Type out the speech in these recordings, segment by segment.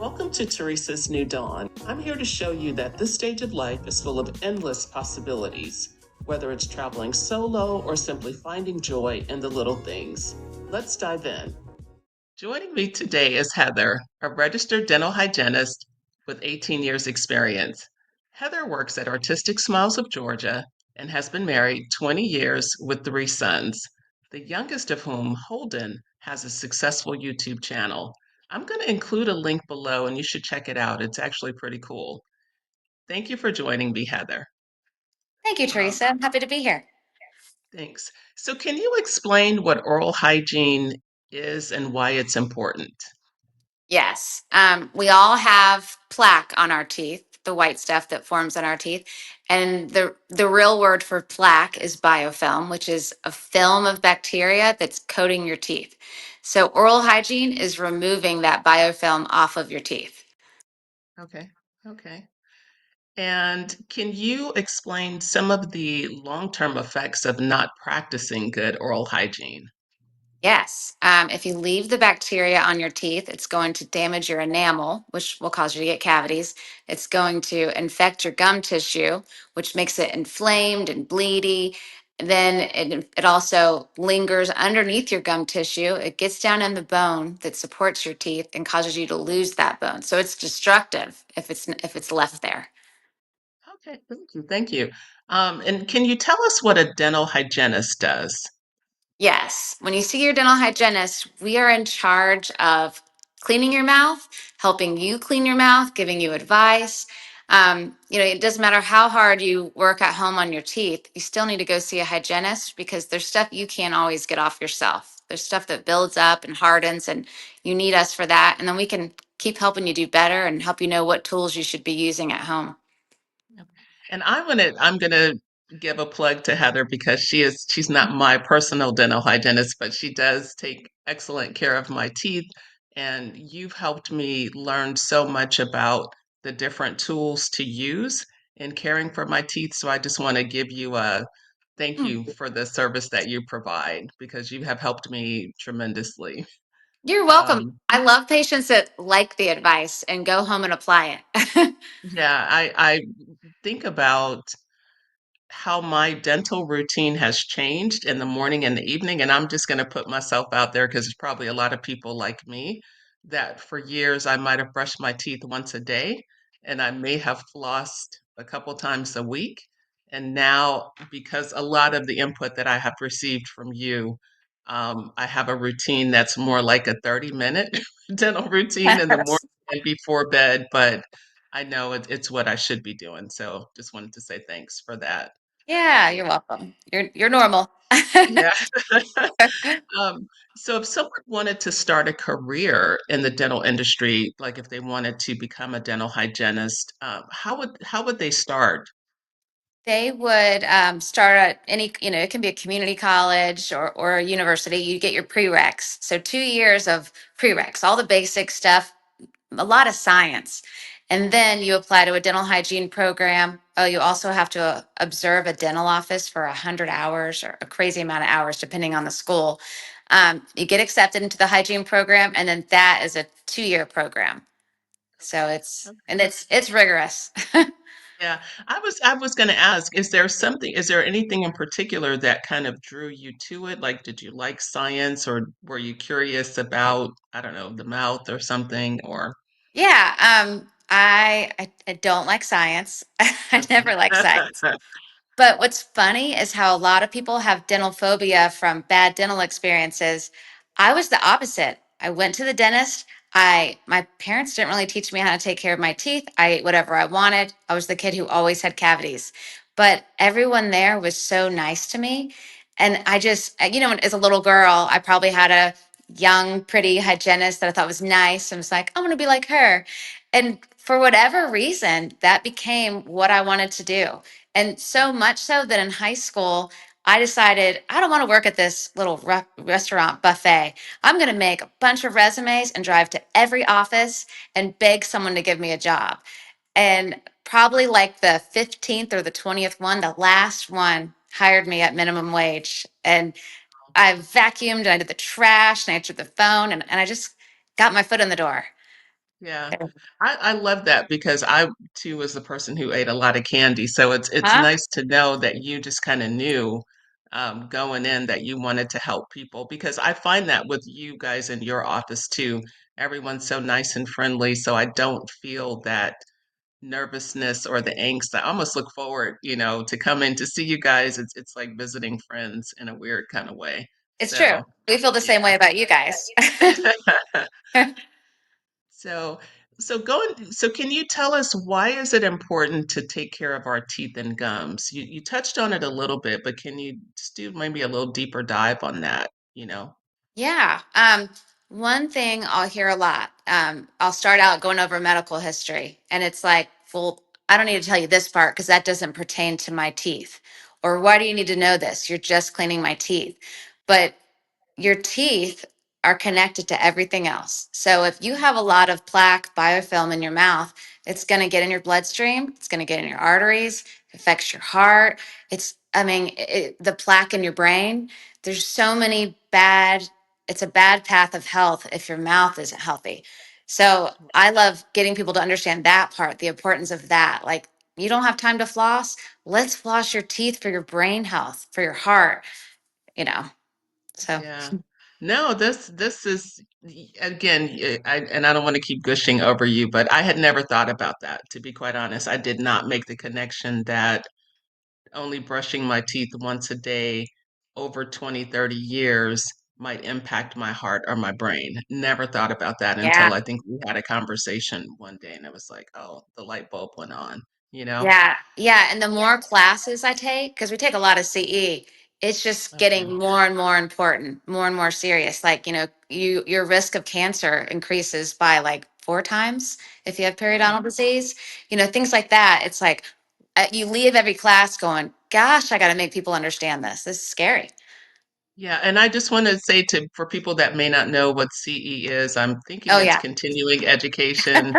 Welcome to Teresa's New Dawn. I'm here to show you that this stage of life is full of endless possibilities, whether it's traveling solo or simply finding joy in the little things. Let's dive in. Joining me today is Heather, a registered dental hygienist with 18 years experience. Heather works at Artistic Smiles of Georgia and has been married 20 years with 3 sons, the youngest of whom, Holden, has a successful YouTube channel. I'm going to include a link below and you should check it out. It's actually pretty cool. Thank you for joining me, Heather. Thank you, Um, Teresa. I'm happy to be here. Thanks. So, can you explain what oral hygiene is and why it's important? Yes, we all have plaque on our teeth, the white stuff that forms on our teeth, and the real word for plaque is biofilm, which is a film of bacteria that's coating your teeth. So oral hygiene is removing that biofilm off of your teeth. Okay. Okay. And can you explain some of the long-term effects of not practicing good oral hygiene? Yes. If you leave the bacteria on your teeth, it's going to damage your enamel, which will cause you to get cavities. It's going to infect your gum tissue, which makes it inflamed and bleedy. Then it also lingers underneath your gum tissue. It gets down in the bone that supports your teeth and causes you to lose that bone. So it's destructive if it's left there. Okay, thank you. Thank you. And can you tell us what a dental hygienist does? Yes. When you see your dental hygienist, we are in charge of cleaning your mouth, helping you clean your mouth, giving you advice. It doesn't matter how hard you work at home on your teeth, you still need to go see a hygienist because there's stuff you can't always get off yourself. There's stuff that builds up and hardens, and you need us for that. And then we can keep helping you do better and help you know what tools you should be using at home. Yep. And I'm gonna give a plug to Heather because she's not my personal dental hygienist, but she does take excellent care of my teeth. And you've helped me learn so much about the different tools to use in caring for my teeth. So I just want to give you a thank Hmm. you for the service that you provide because you have helped me tremendously. You're welcome. Um, I love patients that like the advice and go home and apply it. yeah, I think about how my dental routine has changed in the morning and the evening. And I'm just going to put myself out there because there's probably a lot of people like me that for years I might have brushed my teeth once a day and I may have flossed a couple times a week. And now, because a lot of the input that I have received from you, I have a routine that's more like a 30-minute dental routine in the morning and before bed, but I know it's what I should be doing. So just wanted to say thanks for that. Yeah, you're welcome. You're normal. Yeah. Um, so if someone wanted to start a career in the dental industry, like if they wanted to become a dental hygienist, how would they start? They would start at it can be a community college or a university. You get your prereqs. So 2 years of prereqs, all the basic stuff, a lot of science. And then you apply to a dental hygiene program. Oh, you also have to observe a dental office for 100 hours or a crazy amount of hours, depending on the school. You get accepted into the hygiene program, and then that is a 2 year program. So Okay. it's rigorous. Yeah, I was going to ask, is there anything in particular that kind of drew you to it? Like, did you like science or were you curious about, I don't know, the mouth or something or Yeah, I don't like science. I never like science. okay. But what's funny is how a lot of people have dental phobia from bad dental experiences. I was the opposite. I went to the dentist. My parents didn't really teach me how to take care of my teeth. I ate whatever I wanted. I was the kid who always had cavities. But everyone there was so nice to me. And as a little girl, I probably had a young, pretty hygienist that I thought was nice. And was like, I'm going to be like her. And for whatever reason, that became what I wanted to do. And so much so that in high school, I decided I don't want to work at this little restaurant buffet. I'm going to make a bunch of resumes and drive to every office and beg someone to give me a job. And probably like the 15th or the 20th one, the last one hired me at minimum wage. And I vacuumed and I did the trash and I answered the phone and I just got my foot in the door. Yeah. I love that because I too was the person who ate a lot of candy. So it's Huh? nice to know that you just kind of knew going in that you wanted to help people because I find that with you guys in your office too. Everyone's so nice and friendly, so I don't feel that nervousness or the angst. I almost look forward, to come in to see you guys. It's like visiting friends in a weird kind of way. It's true. So, We feel the same way about you guys. yeah. So, so can you tell us why is it important to take care of our teeth and gums? You touched on it a little bit, but can you just do maybe a little deeper dive on that, you know? Yeah. One thing I'll hear a lot, I'll start out going over medical history, and it's like, well, I don't need to tell you this part because that doesn't pertain to my teeth. Or why do you need to know this? You're just cleaning my teeth. But your teeth are connected to everything else. So if you have a lot of plaque biofilm in your mouth, it's going to get in your bloodstream, it's going to get in your arteries, it affects your heart. The plaque in your brain, there's so many bad, it's a bad path of health if your mouth isn't healthy. So I love getting people to understand that part, the importance of that. Like, you don't have time to floss, let's floss your teeth for your brain health, for your heart, you know. So Yeah. No, this is again, and I don't want to keep gushing over you, but I had never thought about that, to be quite honest. I did not make the connection that only brushing my teeth once a day over 20, 30 years might impact my heart or my brain. Never thought about that yeah. until I think we had a conversation one day and it was like, oh, the light bulb went on, you know? Yeah, yeah, and the more classes I take, because we take a lot of CE, it's just Okay. getting more and more important, more and more serious. Like, your risk of cancer increases by like 4 times if you have Oh. periodontal disease. Things like that. It's like you leave every class going, "Gosh, I got to make people understand this. This is scary." Yeah, and I just want to say to for people that may not know what CE is, I'm thinking Oh it's yeah, continuing education.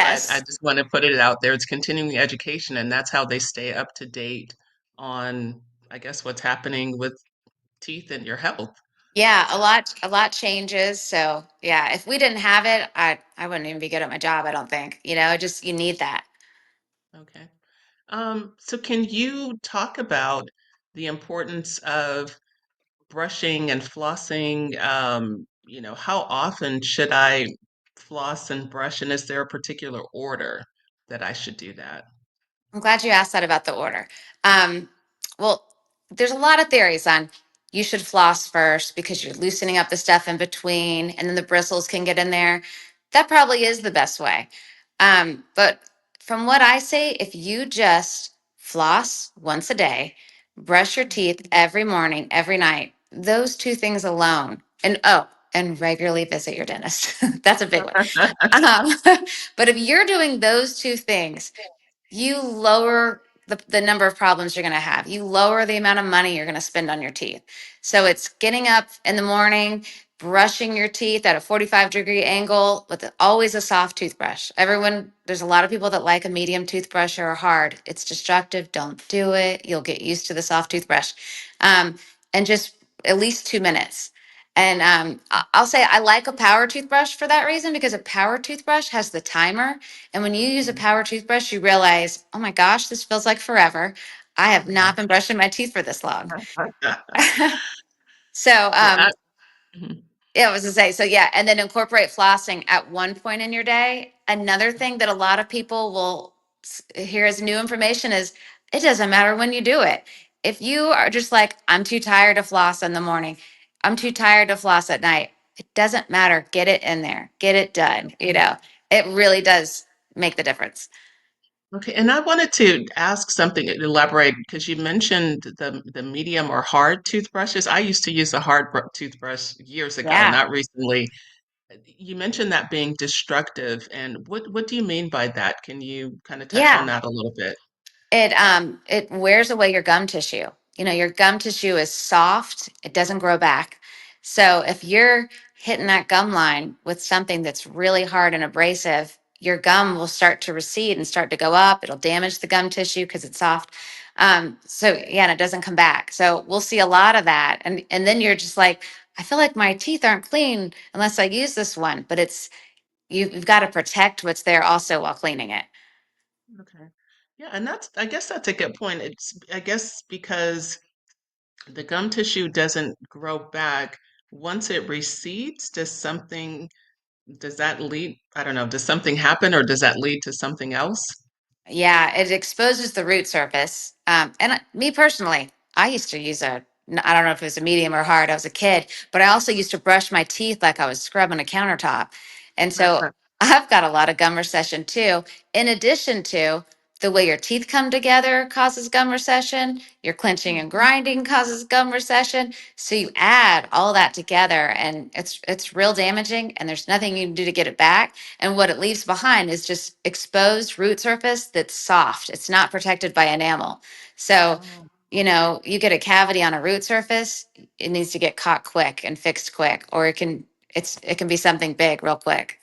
I yes, just want to put it out there. It's continuing education, and that's how they stay up to date on, I guess, what's happening with teeth and your health. yeah. A So, lot, a lot changes. So yeah, if we didn't have it, I wouldn't even be good at my job. I don't think. Just you need that. okay. So can you talk about the importance of brushing and flossing? How often should I floss and brush, and is there a particular order that I should do that? I'm glad you asked that about the order. Um, well, there's a lot of theories on you should floss first because you're loosening up the stuff in between, and then the bristles can get in there. That probably is the best way. But from what I say, if you just floss once a day, brush your teeth every morning, every night, those two things alone, and regularly visit your dentist. That's a big one. Um, but if you're doing those two things, you lower the number of problems you're going to have. You lower the amount of money you're going to spend on your teeth. So it's getting up in the morning, brushing your teeth at a 45-degree angle with always a soft toothbrush. There's a lot of people that like a medium toothbrush or a hard. It's destructive. Don't do it. You'll get used to the soft toothbrush. And just at least 2 minutes. And I'll say I like a power toothbrush for that reason because a power toothbrush has the timer, and when you use a power toothbrush, you realize, oh my gosh, this feels like forever. I have Yeah. not been brushing my teeth for this long. So, Yeah. Mhm. yeah, I was to say, so yeah, and then incorporate flossing at one point in your day. Another thing that a lot of people will hear as new information is it doesn't matter when you do it. If you are just like, I'm too tired to floss in the morning, I'm too tired to floss at night, it doesn't matter. Get it in there, get it done. It really does make the difference. Okay, and I wanted to ask something, elaborate, because you mentioned the medium or hard toothbrushes. I used to use a hard toothbrush years ago, Yeah. not recently. You mentioned that being destructive, and what do you mean by that? Can you kind of touch on Yeah. that a little bit? It wears away your gum tissue. Your gum tissue is soft, it doesn't grow back. So if you're hitting that gum line with something that's really hard and abrasive, your gum will start to recede and start to go up. It'll damage the gum tissue because it's soft. So yeah, and it doesn't come back. So we'll see a lot of that. And then you're just like, I feel like my teeth aren't clean unless I use this one. But you've got to protect what's there also while cleaning it. Okay. Yeah, and I guess that's a good point. I guess because the gum tissue doesn't grow back once it recedes, does that lead, I don't know, does something happen or does that lead to something else? Yeah, it exposes the root surface. Me personally, I used to use I don't know if it was a medium or hard. I was a kid, but I also used to brush my teeth like I was scrubbing a countertop. And so I've got a lot of gum recession too. In addition to the way your teeth come together causes gum recession, your clenching and grinding causes gum recession. So you add all that together and it's real damaging and there's nothing you can do to get it back. And what it leaves behind is just exposed root surface that's soft. It's not protected by enamel. So, Oh. you get a cavity on a root surface, it needs to get caught quick and fixed quick, or it can be something big real quick.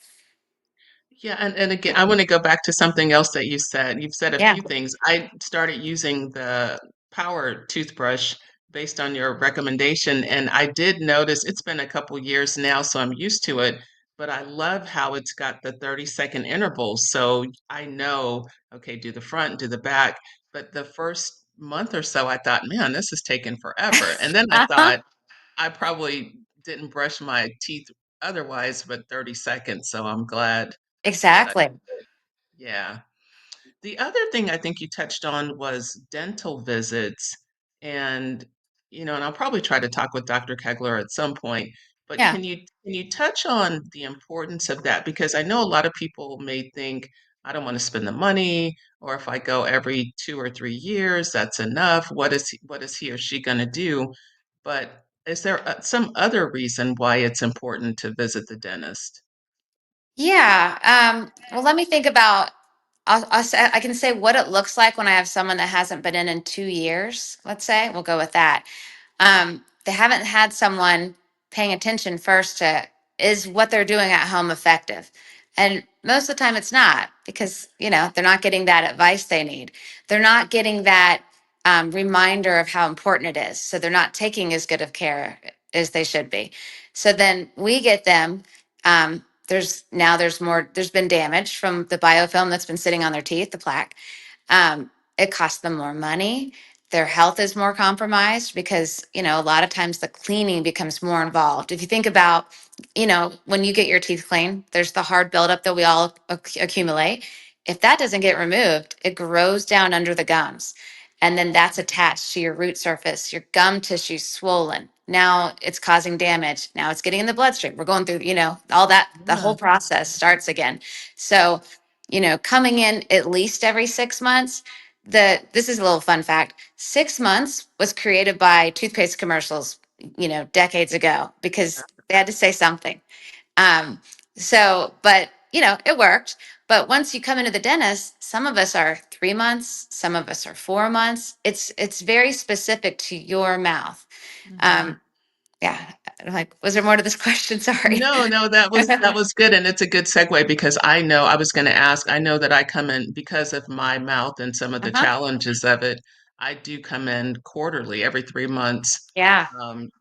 Yeah, and again, I want to go back to something else that you said. You've said a Yeah. few things. I started using the power toothbrush based on your recommendation, and I did notice it's been a couple years now, so I'm used to it, but I love how it's got the 30-second intervals. So I know, okay, do the front, do the back. But the first month or so, I thought, man, this is taking forever. And then I Uh-huh. thought, I probably didn't brush my teeth otherwise, but 30 seconds. So I'm glad that I Exactly. did. Yeah. The other thing I think you touched on was dental visits. And, and I'll probably try to talk with Dr. Kegler at some point, but Yeah. can you touch on the importance of that? Because I know a lot of people may think, I don't want to spend the money, or if I go every 2 or 3 years, that's enough. What is he or she going to do? But is there some other reason why it's important to visit the dentist? Yeah. Well, let me think about. I can say what it looks like when I have someone that hasn't been in 2 years. Let's say we'll go with that. They haven't had someone paying attention first to is what they're doing at home effective, and most of the time it's not because they're not getting that advice they need. They're not getting that reminder of how important it is, so they're not taking as good of care as they should be. So then we get them. There's more. There's been damage from the biofilm that's been sitting on their teeth, the plaque. It costs them more money. Their health is more compromised because a lot of times the cleaning becomes more involved. If you think about when you get your teeth cleaned, there's the hard buildup that we all accumulate. If that doesn't get removed, it grows down under the gums, and then that's attached to your root surface. Your gum tissue's swollen. Now it's causing damage. Now it's getting in the bloodstream. We're going through all that. The Yeah. whole process starts again. So coming in at least every 6 months. This is a little fun fact. 6 months was created by toothpaste commercials, decades ago because they had to say something. Um, but it worked. But once you come into the dentist, some of us are 3 months, some of us are 4 months. It's very specific to your mouth. Mhm. Um, yeah. I'm like, was there more to this question? Sorry. No, no, that was good, and it's a good segue because I know I was gonna ask, I know that I come in because of my mouth and some of the Uh-huh. challenges of it, I do come in quarterly, every 3 months, Yeah.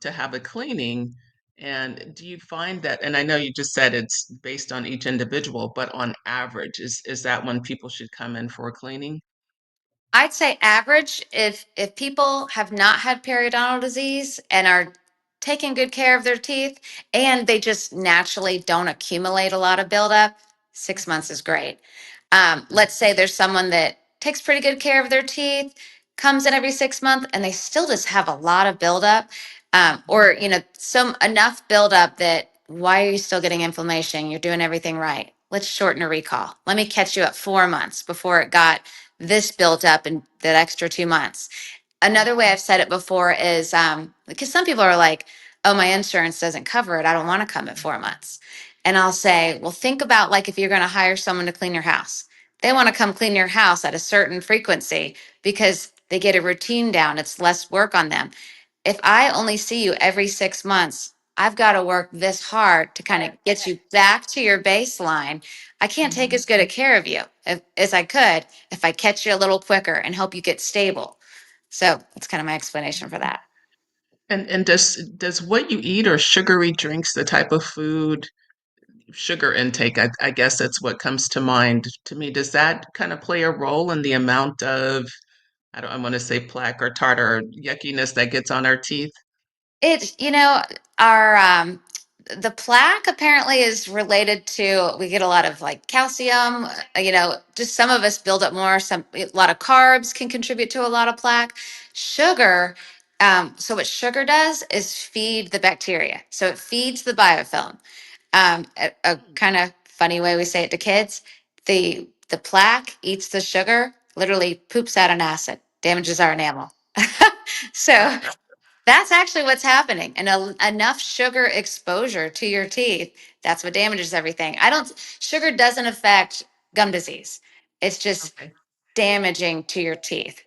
to have a cleaning, and do you find that, and I know you just said it's based on each individual, but on average, is that when people should come in for a cleaning? I'd say average if people have not had periodontal disease and are taking good care of their teeth and they just naturally don't accumulate a lot of buildup, 6 months is great. Okay. Let's say there's someone that takes pretty good care of their teeth, comes in every 6 months, and they still just have a lot of buildup, Mhm. or some enough buildup that why are you still getting inflammation? You're doing everything right. Let's shorten a recall. Let me catch you at 4 months before it got this built up in that extra 2 months. Another way I've said it before is because some people are like, oh, my insurance doesn't cover it. I don't want to come at 4 months. And I'll say, well, think about like if you're going to hire someone to clean your house. They want to come clean your house at a certain frequency because they get a routine down. It's less work on them. If I only see you every 6 months, I've got to work this hard to kind of get you back to your baseline. I can't take Mhm. as good a care of you as I could if I catch you a little quicker and help you get stable. So that's kind of my explanation for that. And does what you eat or sugary drinks, the type of food, sugar intake, I guess that's what comes to mind to me. Does that kind of play a role in the amount of, I want to say plaque or tartar or yuckiness that gets on our teeth? It, our the plaque apparently is related to, we get a lot of like calcium, just some of us build up more, a lot of carbs can contribute to a lot of plaque. Sugar, so what sugar does is feed the bacteria. So it feeds the biofilm. A kind of funny way we say it to kids, the plaque eats the sugar, literally poops out an acid, damages our enamel. So that's actually what's happening. And enough sugar exposure to your teeth, that's what damages everything. Sugar doesn't affect gum disease. It's just Okay. damaging to your teeth.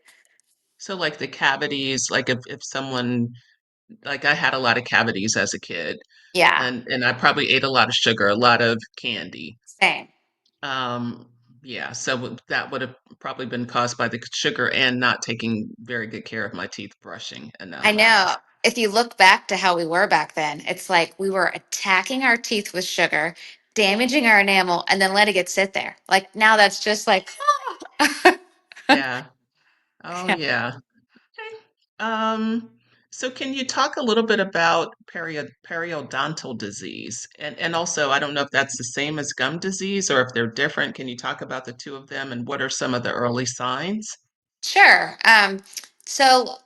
So like the cavities, like if someone, like I had a lot of cavities as a kid, Yeah, and I probably ate a lot of sugar, a lot of candy. same. Um, yeah, so that would have probably been caused by the sugar and not taking very good care of my teeth, brushing enough, I I know. guess. If you look back to how we were back then, it's like we were attacking our teeth with sugar, damaging our enamel, and then letting it sit there. Like now that's just like, Yeah. Oh, yeah. Okay. Um, so can you talk a little bit about periodontal disease? And also, I don't know if that's the same as gum disease or if they're different. Can you talk about the two of them and what are some of the early signs? sure. So,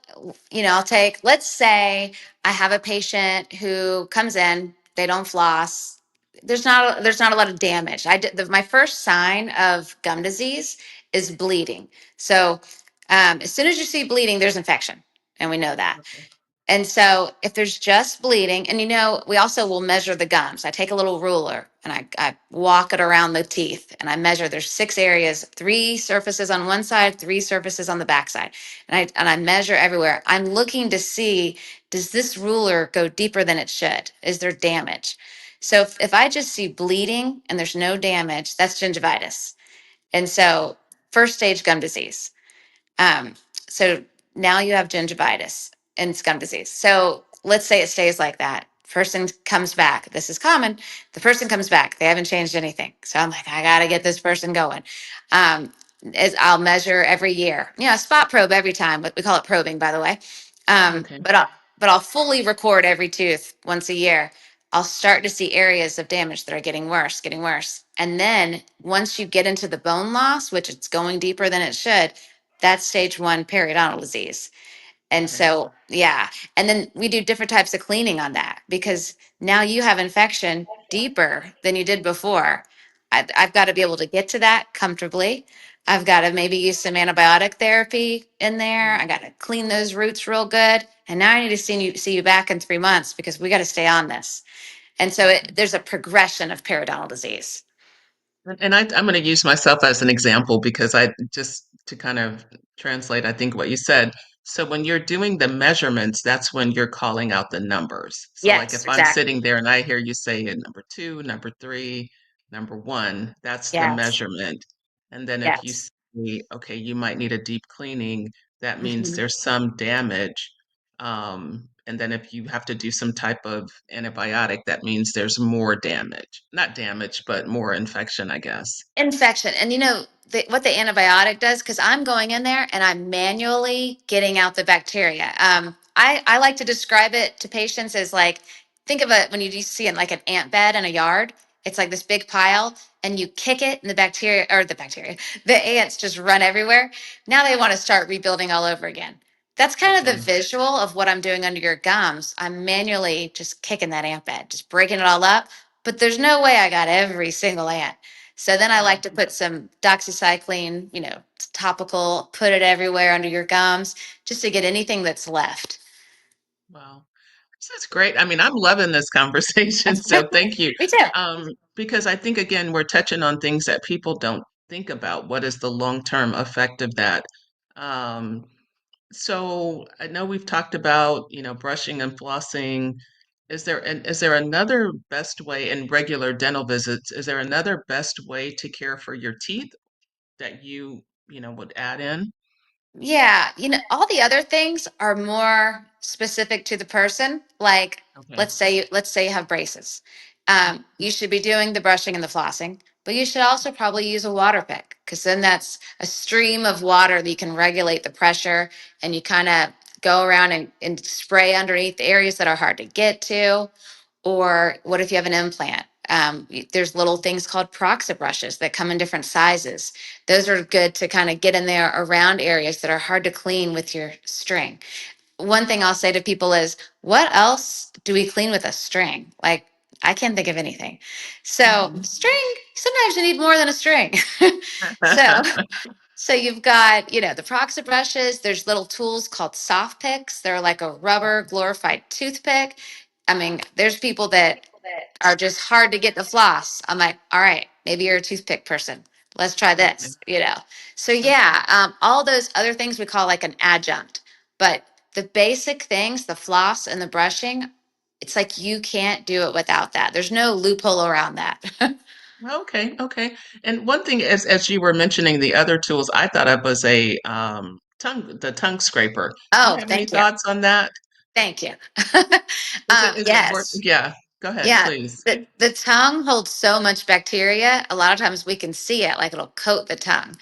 let's say I have a patient who comes in, they don't floss. There's not a lot of damage. My first sign of gum disease is bleeding. So, as soon as you see bleeding, there's infection, and we know that. Okay. And so if there's just bleeding, and we also will measure the gums. I take a little ruler and I walk it around the teeth and I measure. There's 6 areas, 3 surfaces on one side, 3 surfaces on the back side. And I measure everywhere. I'm looking to see, does this ruler go deeper than it should? Is there damage? So if I just see bleeding and there's no damage, that's gingivitis. And so first stage gum disease. Um, so now you have gingivitis and scum disease. So let's say it stays like that. Person comes back. This is common. The person comes back. They haven't changed anything. So I'm like, I got to get this person going. Um, I'll measure every year. Spot probe every time. But we call it probing, by the way. Okay. But I'll fully record every tooth once a year. I'll start to see areas of damage that are getting worse, getting worse. And then once you get into the bone loss, which it's going deeper than it should, that's stage 1 periodontal disease. And Okay. so, yeah. And then we do different types of cleaning on that because now you have infection deeper than you did before. I've got to be able to get to that comfortably. I've got to maybe use some antibiotic therapy in there. I got to clean those roots real good. And now I need to see you back in 3 months because we got to stay on this. And so Okay. there's a progression of periodontal disease. And I'm going to use myself as an example because I just to kind of translate, I think what you said. So when you're doing the measurements, that's when you're calling out the numbers. So like Yes, if I'm exactly. sitting there and I hear you say number two, number three, number one, that's the Yes, measurement. And then if you yes. say, okay, you might need a deep cleaning, that means Mhm. there's some damage. And then if you have to do some type of antibiotic, that means there's more damage. Not damage, but more infection, I guess. Infection. And what the antibiotic does, because I'm going in there and I'm manually getting out the bacteria. I like to describe it to patients as like, think of it when you see it like an ant bed in a yard. It's like this big pile and you kick it and the ants just run everywhere. Now they want to start rebuilding all over again. That's kind of the Okay. visual of what I'm doing under your gums. I'm manually just kicking that ant bed, just breaking it all up. But there's no way I got every single ant. So then I like Wow. to put some doxycycline, topical, put it everywhere under your gums just to get anything that's left. Wow. This is great. I mean, I'm loving this conversation, so thank you. Me too. Because I think again, we're touching on things that people don't think about. What is the long-term effect of that? Um, so I know we've talked about, brushing and flossing. Is there another best way in regular dental visits? Is there another best way to care for your teeth that you would add in? Yeah, all the other things are more specific to the person. Like, Okay. let's say you have braces. You should be doing the brushing and the flossing, but you should also probably use a water pick because then that's a stream of water that you can regulate the pressure and you kind of go around and spray underneath the areas that are hard to get to. Or what if you have an implant? There's little things called proxa brushes that come in different sizes. Those are good to kind of get in there around areas that are hard to clean with your string. One thing I'll say to people is, what else do we clean with a string? Like, I can't think of anything. So, Mhm. string, sometimes you need more than a string. so, so you've got, the proxy brushes. There's little tools called soft picks. They're like a rubber glorified toothpick. I mean, there's people that are just hard to get to floss. I'm like, all right, maybe you're a toothpick person. Let's try Okay. this. So Okay. yeah, all those other things we call like an adjunct. But the basic things, the floss and the brushing, it's like you can't do it without that. There's no loophole around that. Okay. Okay. And one thing, as you were mentioning the other tools, I thought of was a the tongue scraper. Do you Oh, have any thank you. thoughts on that? Thank you. Is it worth? Yes. Yeah. Go ahead, Yeah, please. the tongue holds so much bacteria. A lot of times we can see it, like it'll coat the tongue.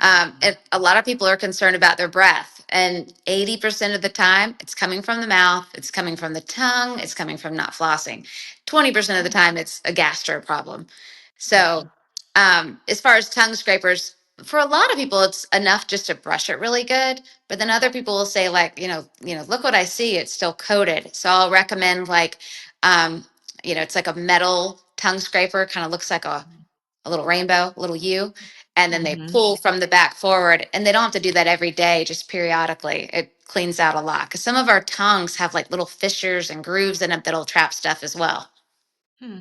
Mhm. And a lot of people are concerned about their breath, and 80% of the time, it's coming from the mouth, it's coming from the tongue, it's coming from not flossing. 20% of the time, it's a gastro problem. So, Mhm. as far as tongue scrapers, for a lot of people, it's enough just to brush it really good. But then other people will say, like, look what I see, it's still coated. So I'll recommend um, it's like a metal tongue scraper, kind of looks like a little rainbow, a little U. And then they Mhm. pull from the back forward. And they don't have to do that every day, just periodically. It cleans out a lot. Because some of our tongues have like little fissures and grooves in them that'll trap stuff as well. Hmm.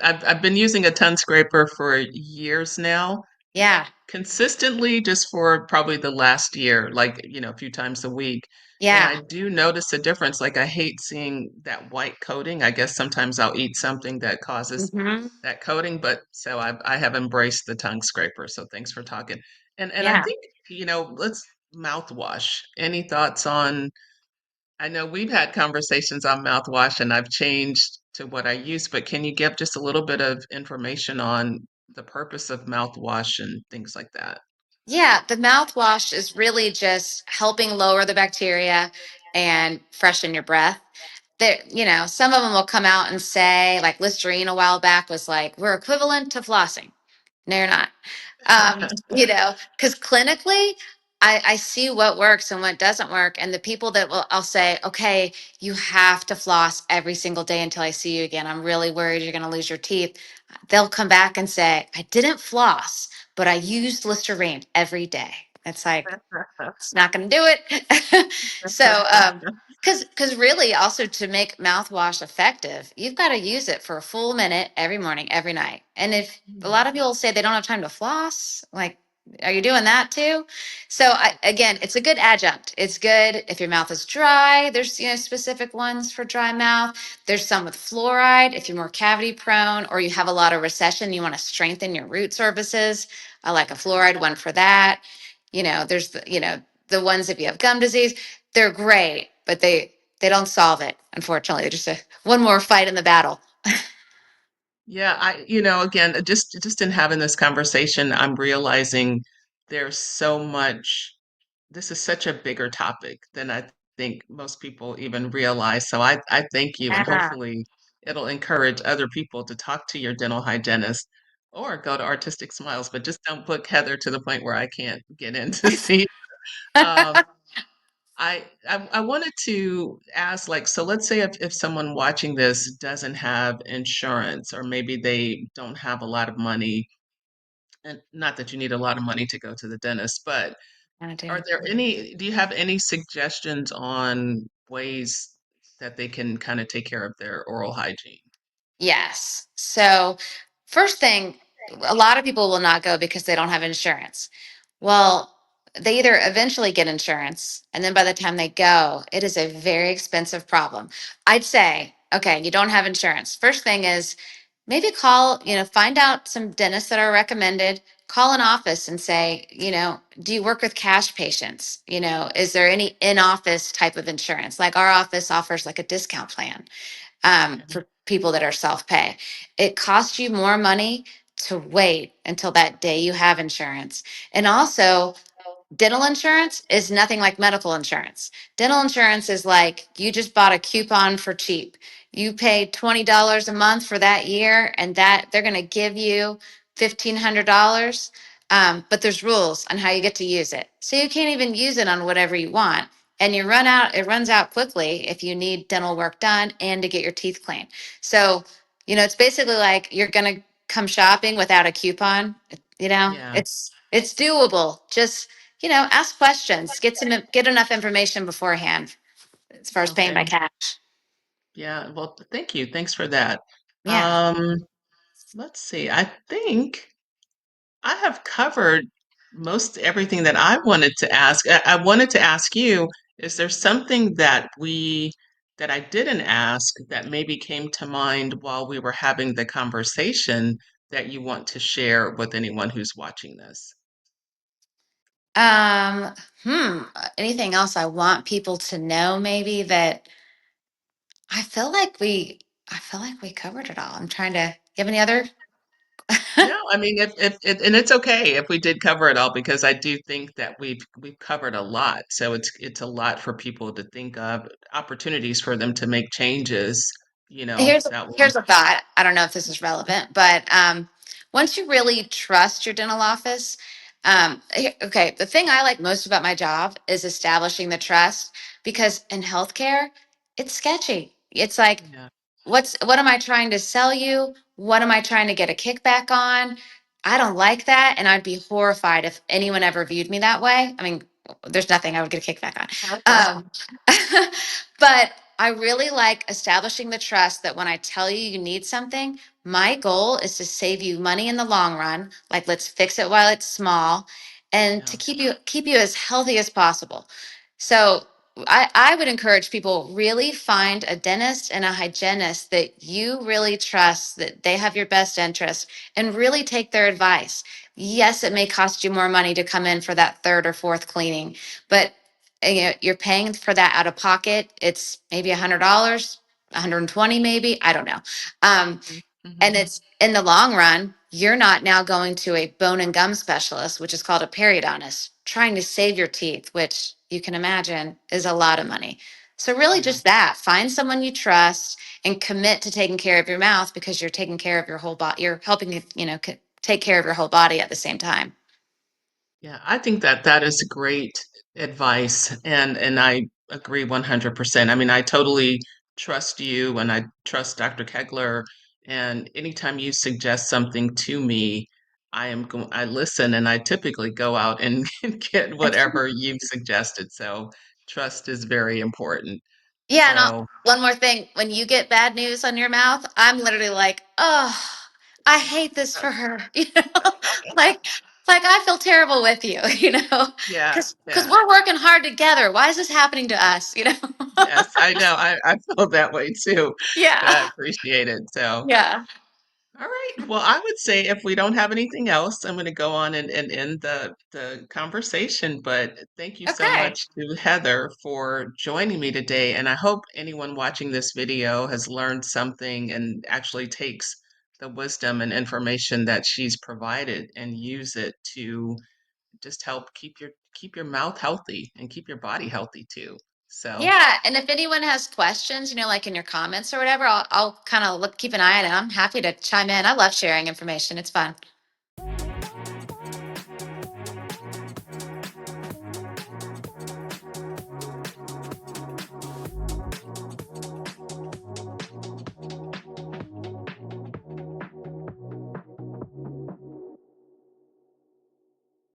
I've been using a tongue scraper for years now, Yeah. consistently just for probably the last year, like, a few times a week. And Yeah. I do notice a difference. Like, I hate seeing that white coating. I guess sometimes I'll eat something that causes Hmm. that coating, but so I have embraced the tongue scraper. So thanks for talking. And I Yeah. think, let's mouthwash. Any thoughts on I know we've had conversations on mouthwash and I've changed to what I use, but can you give just a little bit of information on the purpose of mouthwash and things like that? Yeah. The mouthwash is really just helping lower the bacteria and freshen your breath. There, some of them will come out and say, like Listerine a while back was like, we're equivalent to flossing. No, you're not. Because clinically, I see what works and what doesn't work. And the people that I'll say, okay, you have to floss every single day until I see you again. I'm really worried you're going to lose your teeth. They'll come back and say, I didn't floss, but I used Listerine every day. It's like, it's not going to do it. so, because really, also to make mouthwash effective, you've got to use it for a full minute every morning, every night. And if a lot of people say they don't have time to floss, like, are you doing that too? So, again, it's a good adjunct. It's good if your mouth is dry. There's specific ones for dry mouth. There's some with fluoride if you're more cavity prone or you have a lot of recession. You want to strengthen your root surfaces. I like a fluoride one for that. There's the ones if you have gum disease, they're great, but they don't solve it. Unfortunately, they're just one more fight in the battle. Yeah, again, just in having this conversation, I'm realizing there's so much. This is such a bigger topic than I think most people even realize. So I thank you, and Yeah. hopefully it'll encourage other people to talk to your dental hygienist or go to Artistic Smiles, but just don't book Heather to the point where I can't get in to see. Um, I wanted to ask, like, so let's say if someone watching this doesn't have insurance, or maybe they don't have a lot of money, and not that you need a lot of money to go to the dentist, but I are do. there do you have any suggestions on ways that they can kind of take care of their oral hygiene? Yes. So, first thing, a lot of people will not go because they don't have insurance. Well, they either eventually get insurance, and then by the time they go, it is a very expensive problem. I'd say, okay, you don't have insurance. First thing is maybe call, find out some dentists that are recommended. Call an office and say, do you work with cash patients? Is there any in office type of insurance? Like our office offers like a discount plan Okay. people that are self pay. It costs you more money to wait until that day you have insurance. And also, dental insurance is nothing like medical insurance. Dental insurance is like you just bought a coupon for cheap. You paid $20 a month for that year, and that they're going to give you $1,500. But there's rules on how you get to use it. So you can't even use it on whatever you want. And it runs out quickly if you need dental work done and to get your teeth cleaned. So, it's basically like you're going to come shopping without a coupon. Yeah. It's doable. Just ask questions, get enough information beforehand as far as paying by Okay. cash. Yeah. Well, thank you. Thanks for that. Yeah. Um, let's see. I think I have covered most everything that I wanted to ask. I wanted to ask you, is there something that I didn't ask that maybe came to mind while we were having the conversation that you want to share with anyone who's watching this? Um, Anything else I want people to know maybe that I feel like we covered it all. I'm trying to give any other. No, I mean, if and it's okay if we did cover it all because I do think that we've covered a lot. So it's a lot for people to think of, opportunities for them to make changes, Here's that will. here's a thought. I don't know if this is relevant, but once you really trust your dental office, okay, the thing I like most about my job is establishing the trust because in healthcare, it's sketchy. It's like, Yeah. what am I trying to sell you? What am I trying to get a kickback on? I don't like that, and I'd be horrified if anyone ever viewed me that way. I mean, there's nothing I would get a kickback on. But I really like establishing the trust that when I tell you you need something, my goal is to save you money in the long run. Like let's fix it while it's small and to Yeah. keep you as healthy as possible. So I would encourage people really find a dentist and a hygienist that you really trust, that they have your best interest, and really take their advice. Yes, it may cost you more money to come in for that third or fourth cleaning, but you're paying for that out of pocket. It's maybe $100, 120 maybe. I don't know. Um, and Mhm. it's in the long run, you're not now going to a bone and gum specialist, which is called a periodontist, trying to save your teeth, which you can imagine is a lot of money. So really Yeah. just that, find someone you trust and commit to taking care of your mouth because you're taking care of your whole body. You're helping you, take care of your whole body at the same time. Yeah, I think that that is great advice, and I agree 100%. I mean, I totally trust you, and I trust Dr. Kegler, and anytime you suggest something to me, I listen, and I typically go out and get whatever you've suggested. So trust is very important. Yeah, and So one more thing. When you get bad news on your mouth, I'm literally like, oh, I hate this for her. Like, I feel terrible with you, yeah, because yeah. we're working hard together. Why is this happening to us? Yes, I know. I feel that way too, but I Yeah. appreciate it. So Yeah. all right. Well, I would say if we don't have anything else, I'm going to go on and end the conversation. But thank you so Okay. much to Heather for joining me today. And I hope anyone watching this video has learned something and actually takes the wisdom and information that she's provided and use it to just help keep your mouth healthy and keep your body healthy too. So, Yeah. And if anyone has questions, like in your comments or whatever, I'll kind of keep an eye on it. I'm happy to chime in. I love sharing information. It's fun.